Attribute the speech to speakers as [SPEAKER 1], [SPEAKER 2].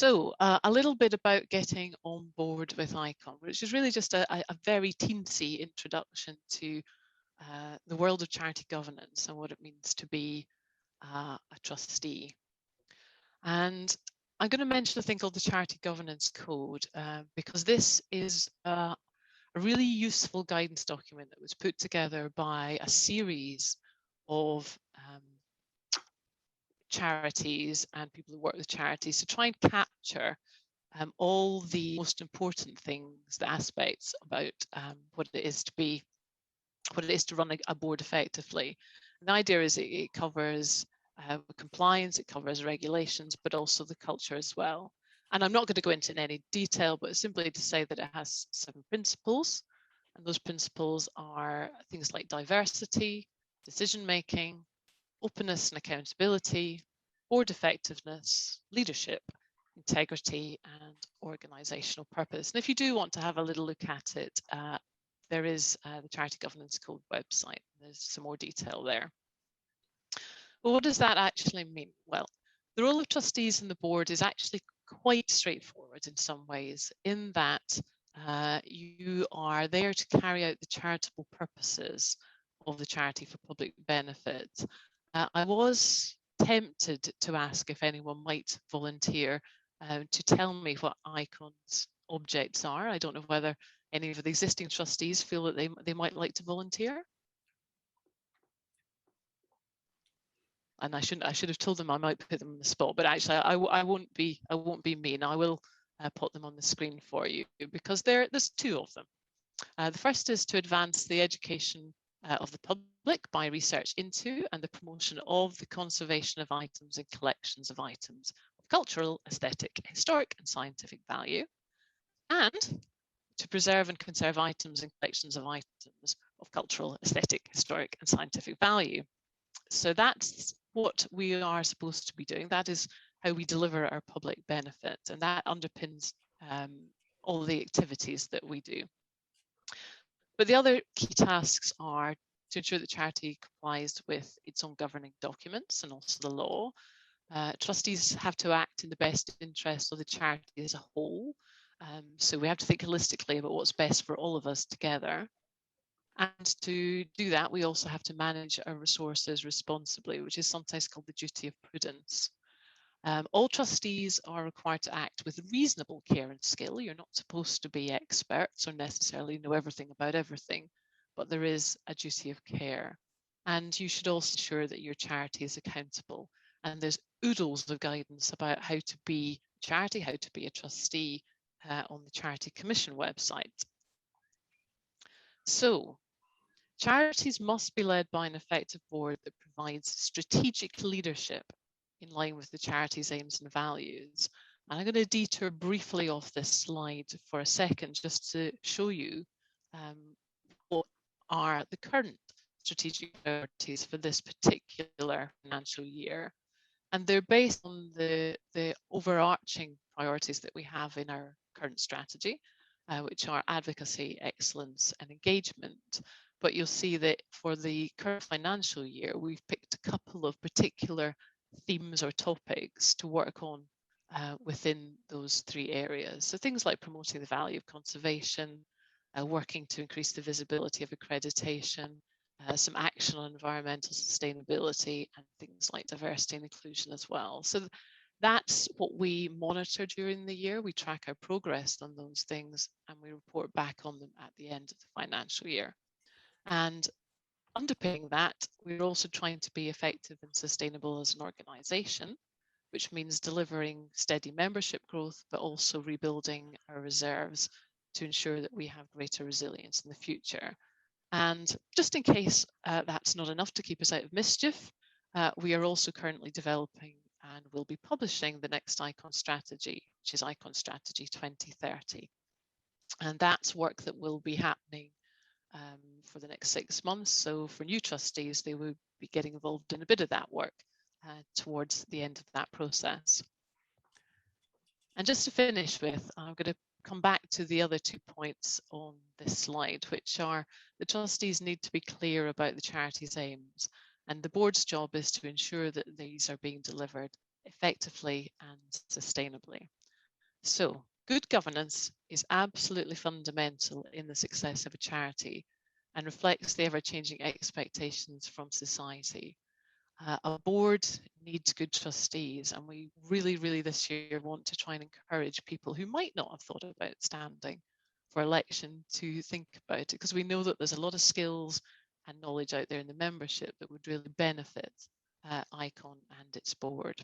[SPEAKER 1] A little bit about getting on board with ICON, which is really just a very teensy introduction to the world of charity governance and what it means to be a trustee. And I'm going to mention a thing called the Charity Governance Code because this is a really useful guidance document that was put together by a series of charities and people who work with charities to try and capture all the most important things, the aspects about what it is to run a board effectively. And the idea is it covers compliance, it covers regulations, but also the culture as well. And I'm not going to go into any detail, but simply to say that it has 7 principles. And those principles are things like diversity, decision-making, openness and accountability, board effectiveness, leadership, integrity, and organizational purpose. And if you do want to have a little look at it, there is the Charity Governance Code website. There's some more detail there. Well, what does that actually mean? Well, the role of trustees in the board is actually quite straightforward in some ways, in that you are there to carry out the charitable purposes of the charity for public benefit. I was tempted to ask if anyone might volunteer to tell me what ICON's objects are. I don't know whether any of the existing trustees feel that they might like to volunteer. And I should have told them I might put them on the spot, but actually I won't be mean. I will put them on the screen for you because there's 2 of them. The first is to advance the education of the public by research into and the promotion of the conservation of items and collections of items of cultural, aesthetic, historic and scientific value, and to preserve and conserve items and collections of items of cultural, aesthetic, historic and scientific value. So that's what we are supposed to be doing. That is how we deliver our public benefit, and that underpins all the activities that we do. But the other key tasks are to ensure that charity complies with its own governing documents and also the law. Trustees have to act in the best interest of the charity as a whole. So we have to think holistically about what's best for all of us together. And to do that, we also have to manage our resources responsibly, which is sometimes called the duty of prudence. All trustees are required to act with reasonable care and skill. You're not supposed to be experts or necessarily know everything about everything, but there is a duty of care. And you should also ensure that your charity is accountable. And there's oodles of guidance about how to be a charity, how to be a trustee on the Charity Commission website. So, charities must be led by an effective board that provides strategic leadership in line with the charity's aims and values. And I'm going to detour briefly off this slide for a second just to show you what are the current strategic priorities for this particular financial year. And they're based on the overarching priorities that we have in our current strategy, which are advocacy, excellence, and engagement. But you'll see that for the current financial year, we've picked a couple of particular themes or topics to work on within those 3 areas. So things like promoting the value of conservation, working to increase the visibility of accreditation, some action on environmental sustainability, and things like diversity and inclusion as well. So that's what we monitor during the year. We track our progress on those things and we report back on them at the end of the financial year. And underpinning that, we're also trying to be effective and sustainable as an organisation, which means delivering steady membership growth, but also rebuilding our reserves to ensure that we have greater resilience in the future. And just in case that's not enough to keep us out of mischief, we are also currently developing and will be publishing the next ICON strategy, which is ICON Strategy 2030. And that's work that will be happening for the next 6 months. So for new trustees, they will be getting involved in a bit of that work towards the end of that process. And just to finish with, I'm going to come back to the other 2 points on this slide, which are the trustees need to be clear about the charity's aims, and the board's job is to ensure that these are being delivered effectively and sustainably. So good governance is absolutely fundamental in the success of a charity and reflects the ever-changing expectations from society. A board needs good trustees, and we really this year want to try and encourage people who might not have thought about standing for election to think about it, because we know that there's a lot of skills and knowledge out there in the membership that would really benefit ICON and its board.